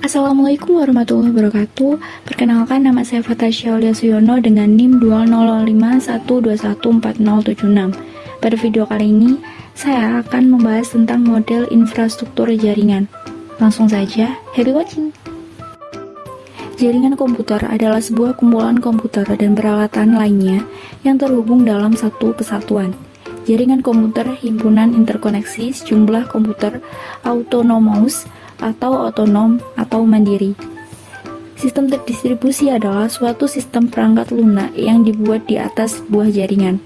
Assalamualaikum warahmatullahi wabarakatuh. Perkenalkan, nama saya Fatasya Aulia Suyono dengan NIM 20051214076. Pada video kali ini, saya akan membahas tentang model infrastruktur jaringan. Langsung saja, happy watching! Jaringan komputer adalah sebuah kumpulan komputer dan peralatan lainnya yang terhubung dalam satu kesatuan. Jaringan komputer himpunan interkoneksi sejumlah komputer autonomous atau otonom atau mandiri. Sistem terdistribusi adalah suatu sistem perangkat lunak yang dibuat di atas sebuah jaringan.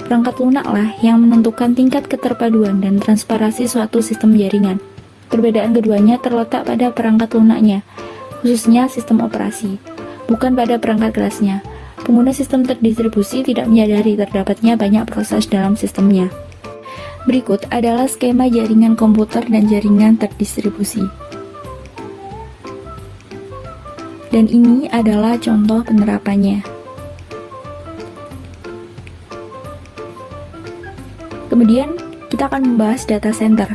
Perangkat lunak lah yang menentukan tingkat keterpaduan dan transparansi suatu sistem jaringan. Perbedaan keduanya terletak pada perangkat lunaknya, khususnya sistem operasi, bukan pada perangkat kerasnya. Pengguna sistem terdistribusi tidak menyadari terdapatnya banyak proses dalam sistemnya. Berikut adalah skema jaringan komputer dan jaringan terdistribusi. Dan ini adalah contoh penerapannya. Kemudian, kita akan membahas data center.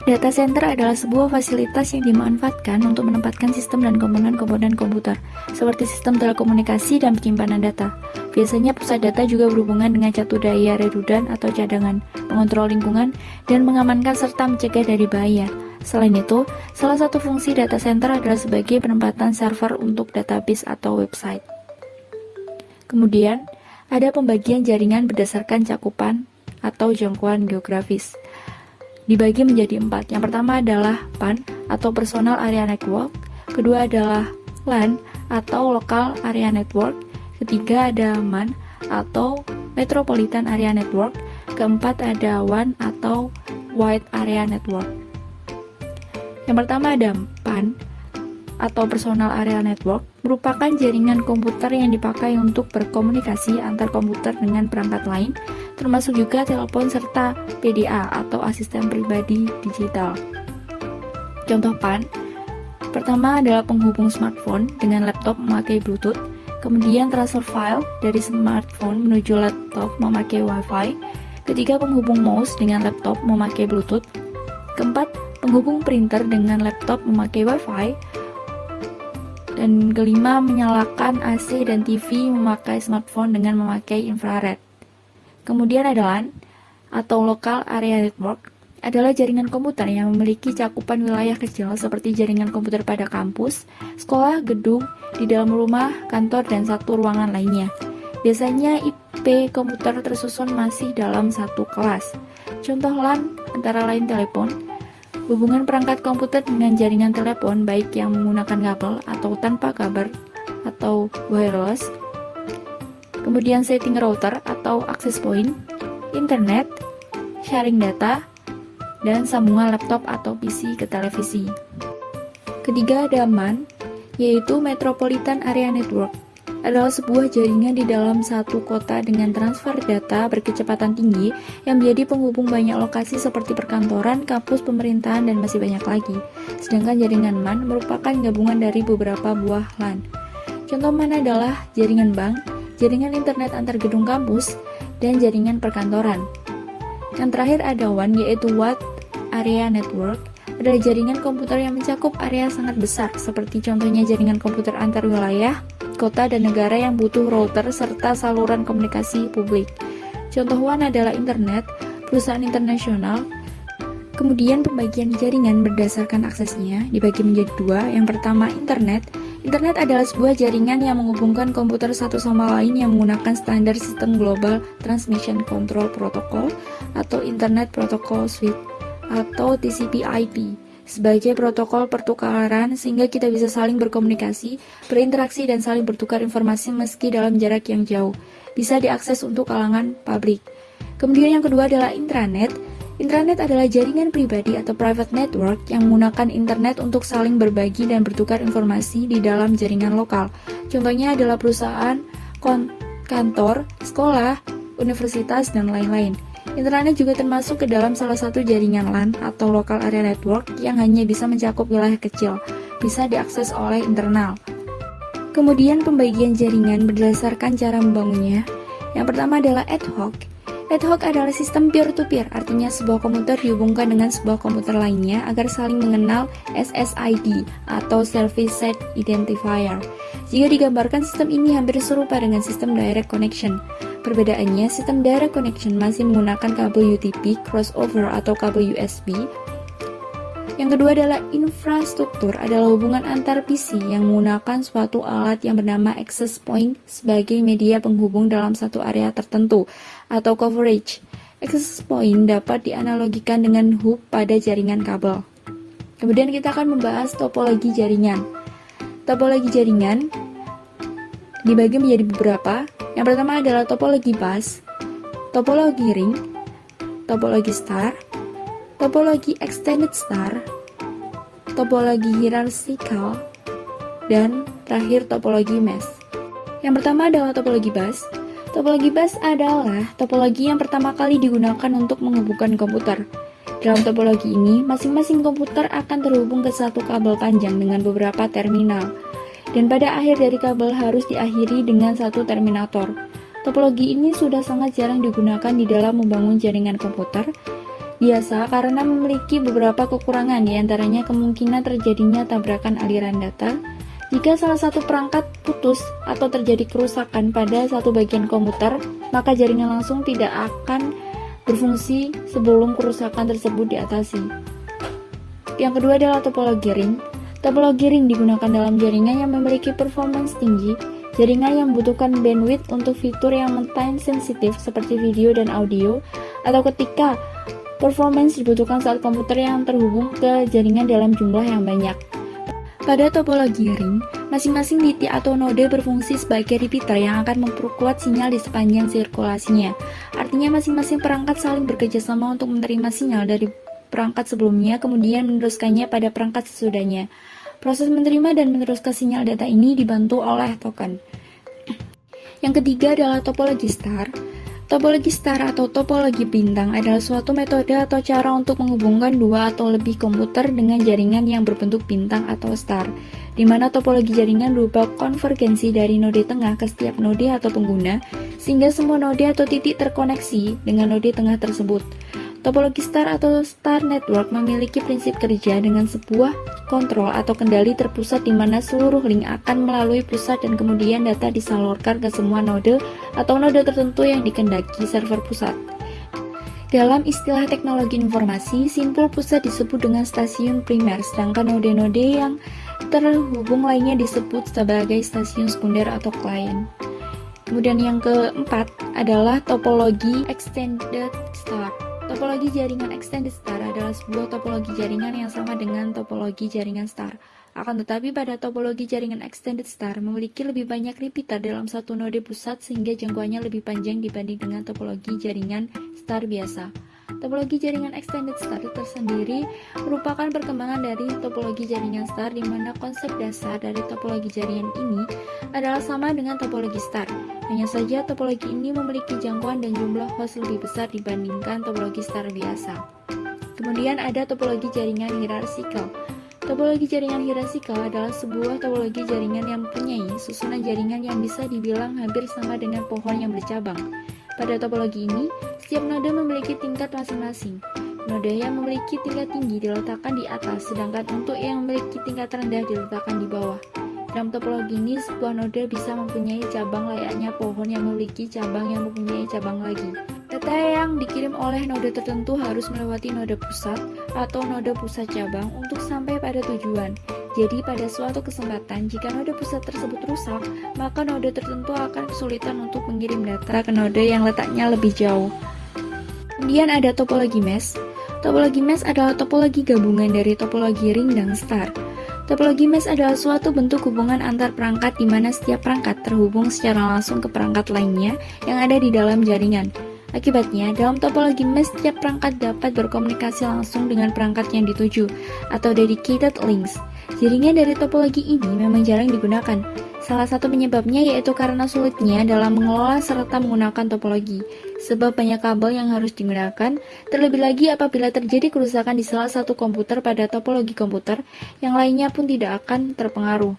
Data center adalah sebuah fasilitas yang dimanfaatkan untuk menempatkan sistem dan komponen-komponen komputer, seperti sistem telekomunikasi dan penyimpanan data. Biasanya pusat data juga berhubungan dengan catu daya redundan atau cadangan, mengontrol lingkungan, dan mengamankan serta mencegah dari bahaya. Selain itu, salah satu fungsi data center adalah sebagai penempatan server untuk database atau website. Kemudian, ada pembagian jaringan berdasarkan cakupan atau jangkauan geografis. Dibagi menjadi 4. Yang pertama adalah PAN atau Personal Area Network, kedua adalah LAN atau Local Area Network, ketiga ada MAN atau Metropolitan Area Network, keempat ada WAN atau Wide Area Network. Yang pertama ada PAN atau Personal Area Network, merupakan jaringan komputer yang dipakai untuk berkomunikasi antar komputer dengan perangkat lain, termasuk juga telepon serta PDA atau asisten pribadi digital. Contoh PAN, pertama adalah penghubung smartphone dengan laptop memakai Bluetooth, kemudian transfer file dari smartphone menuju laptop memakai Wi-Fi, ketiga penghubung mouse dengan laptop memakai Bluetooth, keempat penghubung printer dengan laptop memakai Wi-Fi, dan kelima menyalakan AC dan TV memakai smartphone dengan memakai infrared. Kemudian ada LAN atau Local Area Network, adalah jaringan komputer yang memiliki cakupan wilayah kecil seperti jaringan komputer pada kampus, sekolah, gedung, di dalam rumah, kantor, dan satu ruangan lainnya. Biasanya IP komputer tersusun masih dalam satu kelas. Contoh LAN antara lain telepon, hubungan perangkat komputer dengan jaringan telepon baik yang menggunakan kabel atau tanpa kabel atau wireless. Kemudian setting router atau access point, internet, sharing data, dan sambungan laptop atau PC ke televisi. Ketiga ada MAN, yaitu Metropolitan Area Network, adalah sebuah jaringan di dalam satu kota dengan transfer data berkecepatan tinggi yang menjadi penghubung banyak lokasi seperti perkantoran, kampus, pemerintahan, dan masih banyak lagi. Sedangkan jaringan MAN merupakan gabungan dari beberapa buah LAN. Contoh MAN adalah jaringan bank, jaringan internet antar gedung kampus, dan jaringan perkantoran. Yang terakhir ada WAN, yaitu Wide Area Network, adalah jaringan komputer yang mencakup area sangat besar, seperti contohnya jaringan komputer antar wilayah, kota, dan negara yang butuh router serta saluran komunikasi publik. Contoh WAN adalah internet, perusahaan internasional. Kemudian pembagian jaringan berdasarkan aksesnya dibagi menjadi 2. Yang pertama internet. Internet adalah sebuah jaringan yang menghubungkan komputer satu sama lain yang menggunakan standar sistem Global Transmission Control Protocol atau Internet Protocol Suite atau TCP/IP sebagai protokol pertukaran sehingga kita bisa saling berkomunikasi, berinteraksi, dan saling bertukar informasi meski dalam jarak yang jauh. Bisa diakses untuk kalangan publik. Kemudian yang kedua adalah intranet. Intranet adalah jaringan pribadi atau private network yang menggunakan internet untuk saling berbagi dan bertukar informasi di dalam jaringan lokal. Contohnya adalah perusahaan, kantor, sekolah, universitas, dan lain-lain. Intranet juga termasuk ke dalam salah satu jaringan LAN atau Local Area Network yang hanya bisa mencakup wilayah kecil, bisa diakses oleh internal. Kemudian pembagian jaringan berdasarkan cara membangunnya. Yang pertama adalah ad hoc. Network adalah sistem peer-to-peer, artinya sebuah komputer dihubungkan dengan sebuah komputer lainnya agar saling mengenal SSID atau Service Site Identifier. Jika digambarkan, sistem ini hampir serupa dengan sistem direct connection. Perbedaannya, sistem direct connection masih menggunakan kabel UTP, crossover atau kabel USB. Yang kedua adalah infrastruktur, adalah hubungan antar PC yang menggunakan suatu alat yang bernama access point sebagai media penghubung dalam satu area tertentu, atau coverage. Access point dapat dianalogikan dengan hub pada jaringan kabel. Kemudian kita akan membahas topologi jaringan. Topologi jaringan dibagi menjadi beberapa. Yang pertama adalah topologi bus, topologi ring, topologi star, topologi extended star, topologi hierarchical, dan terakhir topologi mesh. Yang pertama adalah topologi bus. Topologi bus adalah topologi yang pertama kali digunakan untuk menghubungkan komputer. Dalam topologi ini, masing-masing komputer akan terhubung ke satu kabel panjang dengan beberapa terminal. Dan pada akhir dari kabel harus diakhiri dengan satu terminator. Topologi ini sudah sangat jarang digunakan di dalam membangun jaringan komputer, biasa karena memiliki beberapa kekurangan, diantaranya kemungkinan terjadinya tabrakan aliran data. Jika salah satu perangkat putus atau terjadi kerusakan pada satu bagian komputer, maka jaringan langsung tidak akan berfungsi sebelum kerusakan tersebut diatasi. Yang kedua adalah topologi ring. Topologi ring digunakan dalam jaringan yang memiliki performance tinggi, jaringan yang membutuhkan bandwidth untuk fitur yang time sensitif seperti video dan audio, atau ketika performance dibutuhkan saat komputer yang terhubung ke jaringan dalam jumlah yang banyak. Pada topologi ring, masing-masing titik atau node berfungsi sebagai repeater yang akan memperkuat sinyal di sepanjang sirkulasinya. Artinya masing-masing perangkat saling bekerjasama untuk menerima sinyal dari perangkat sebelumnya, kemudian meneruskannya pada perangkat sesudahnya. Proses menerima dan meneruskan sinyal data ini dibantu oleh token. Yang ketiga adalah topologi star. Topologi star atau topologi bintang adalah suatu metode atau cara untuk menghubungkan dua atau lebih komputer dengan jaringan yang berbentuk bintang atau star, di mana topologi jaringan berupa konvergensi dari node tengah ke setiap node atau pengguna, sehingga semua node atau titik terkoneksi dengan node tengah tersebut. Topologi star atau star network memiliki prinsip kerja dengan sebuah kontrol atau kendali terpusat di mana seluruh link akan melalui pusat dan kemudian data disalurkan ke semua node atau node tertentu yang dikehendaki server pusat. Dalam istilah teknologi informasi, simpul pusat disebut dengan stasiun primer, sedangkan node-node yang terhubung lainnya disebut sebagai stasiun sekunder atau klien. Kemudian yang keempat adalah topologi extended star. Topologi jaringan extended star adalah sebuah topologi jaringan yang sama dengan topologi jaringan star. Akan tetapi pada topologi jaringan extended star memiliki lebih banyak repeater dalam satu node pusat sehingga jangkauannya lebih panjang dibanding dengan topologi jaringan star biasa. Topologi jaringan extended star tersendiri merupakan perkembangan dari topologi jaringan star di mana konsep dasar dari topologi jaringan ini adalah sama dengan topologi star. Hanya saja topologi ini memiliki jangkauan dan jumlah host lebih besar dibandingkan topologi star biasa. Kemudian ada topologi jaringan hierarchical. Topologi jaringan hierarchical adalah sebuah topologi jaringan yang mempunyai susunan jaringan yang bisa dibilang hampir sama dengan pohon yang bercabang. Pada topologi ini, setiap node memiliki tingkat masing-masing. Node yang memiliki tingkat tinggi diletakkan di atas, sedangkan untuk yang memiliki tingkat rendah diletakkan di bawah. Dalam topologi ini, sebuah node bisa mempunyai cabang layaknya pohon yang memiliki cabang yang mempunyai cabang lagi. Data yang dikirim oleh node tertentu harus melewati node pusat atau node pusat cabang untuk sampai pada tujuan. Jadi pada suatu kesempatan, jika node pusat tersebut rusak, maka node tertentu akan kesulitan untuk mengirim data ke node yang letaknya lebih jauh. Kemudian ada topologi mesh. Topologi mesh adalah topologi gabungan dari topologi ring dan star. Topologi mesh adalah suatu bentuk hubungan antar perangkat di mana setiap perangkat terhubung secara langsung ke perangkat lainnya yang ada di dalam jaringan. Akibatnya, dalam topologi mesh, setiap perangkat dapat berkomunikasi langsung dengan perangkat yang dituju, atau dedicated links. Jaringan dari topologi ini memang jarang digunakan. Salah satu penyebabnya yaitu karena sulitnya dalam mengelola serta menggunakan topologi, sebab banyak kabel yang harus digunakan, terlebih lagi apabila terjadi kerusakan di salah satu komputer pada topologi komputer, yang lainnya pun tidak akan terpengaruh.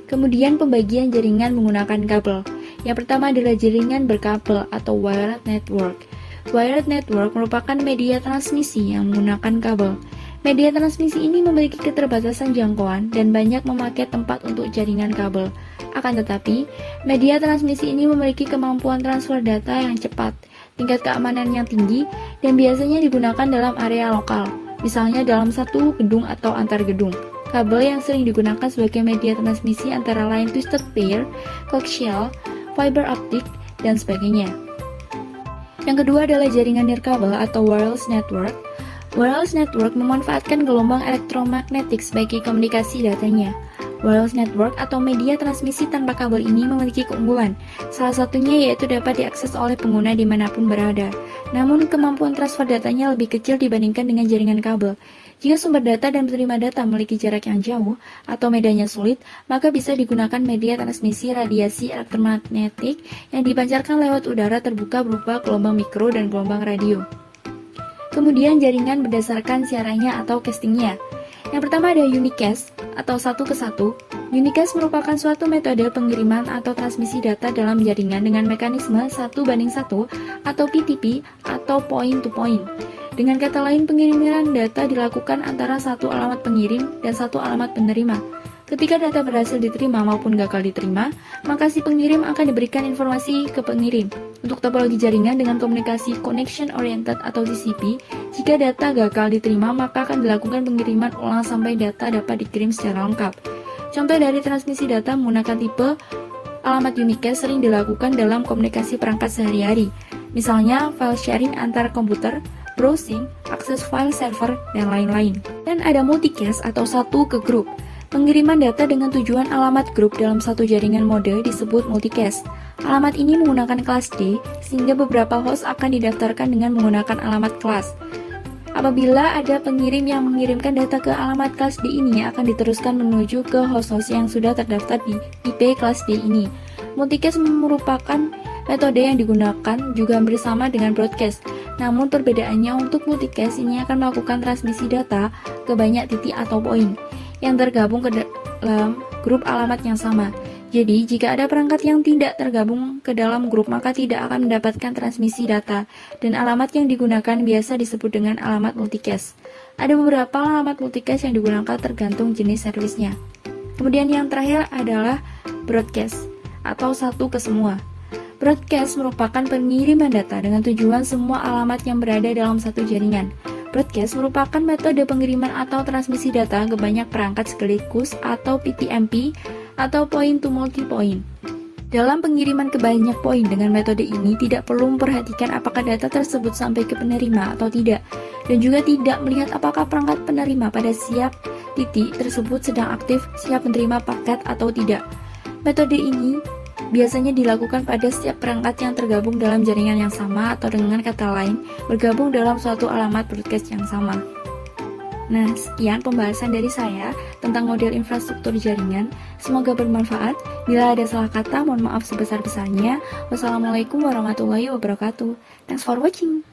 Kemudian pembagian jaringan menggunakan kabel. Yang pertama adalah jaringan berkabel atau wired network. Wired network merupakan media transmisi yang menggunakan kabel. Media transmisi ini memiliki keterbatasan jangkauan dan banyak memakai tempat untuk jaringan kabel. Akan tetapi, media transmisi ini memiliki kemampuan transfer data yang cepat, tingkat keamanan yang tinggi, dan biasanya digunakan dalam area lokal, misalnya dalam satu gedung atau antar gedung. Kabel yang sering digunakan sebagai media transmisi antara lain twisted pair, coaxial, fiber optic, dan sebagainya. Yang kedua adalah jaringan nirkabel atau wireless network. Wireless network memanfaatkan gelombang elektromagnetik sebagai komunikasi datanya. Wireless network atau media transmisi tanpa kabel ini memiliki keunggulan. Salah satunya yaitu dapat diakses oleh pengguna dimanapun berada. Namun kemampuan transfer datanya lebih kecil dibandingkan dengan jaringan kabel. Jika sumber data dan penerima data memiliki jarak yang jauh atau medannya sulit, maka bisa digunakan media transmisi radiasi elektromagnetik yang dipancarkan lewat udara terbuka berupa gelombang mikro dan gelombang radio. Kemudian jaringan berdasarkan siarannya atau castingnya. Yang pertama ada unicast atau satu ke satu. Unicast merupakan suatu metode pengiriman atau transmisi data dalam jaringan dengan mekanisme 1:1 atau PTP atau point to point. Dengan kata lain, pengiriman data dilakukan antara satu alamat pengirim dan satu alamat penerima. Ketika data berhasil diterima maupun gagal diterima, maka si pengirim akan diberikan informasi ke pengirim. Untuk topologi jaringan dengan komunikasi Connection Oriented atau TCP, jika data gagal diterima, maka akan dilakukan pengiriman ulang sampai data dapat dikirim secara lengkap. Contoh dari transmisi data menggunakan tipe alamat unicast sering dilakukan dalam komunikasi perangkat sehari-hari. Misalnya, file sharing antar komputer, browsing, akses file server, dan lain-lain. Dan ada multicast atau satu ke grup. Pengiriman data dengan tujuan alamat grup dalam satu jaringan mode disebut multicast. Alamat ini menggunakan kelas D, sehingga beberapa host akan didaftarkan dengan menggunakan alamat kelas. Apabila ada pengirim yang mengirimkan data ke alamat kelas D ini, akan diteruskan menuju ke host-host yang sudah terdaftar di IP kelas D ini. Multicast merupakan metode yang digunakan juga bersama dengan broadcast. Namun perbedaannya untuk multicast ini akan melakukan transmisi data ke banyak titik atau poin yang tergabung ke dalam grup alamat yang sama. Jadi, jika ada perangkat yang tidak tergabung ke dalam grup, maka tidak akan mendapatkan transmisi data, dan alamat yang digunakan biasa disebut dengan alamat multicast. Ada beberapa alamat multicast yang digunakan tergantung jenis servisnya. Kemudian yang terakhir adalah broadcast, atau satu ke semua. Broadcast merupakan pengiriman data dengan tujuan semua alamat yang berada dalam satu jaringan. Broadcast merupakan metode pengiriman atau transmisi data ke banyak perangkat sekaligus atau PTMP atau point to multi-point. Dalam pengiriman ke banyak poin dengan metode ini tidak perlu memperhatikan apakah data tersebut sampai ke penerima atau tidak, dan juga tidak melihat apakah perangkat penerima pada siap titik tersebut sedang aktif siap menerima paket atau tidak. Metode ini biasanya dilakukan pada setiap perangkat yang tergabung dalam jaringan yang sama atau dengan kata lain, bergabung dalam suatu alamat broadcast yang sama. Nah, sekian pembahasan dari saya tentang model infrastruktur jaringan. Semoga bermanfaat. Bila ada salah kata, mohon maaf sebesar-besarnya. Wassalamualaikum warahmatullahi wabarakatuh. Thanks for watching.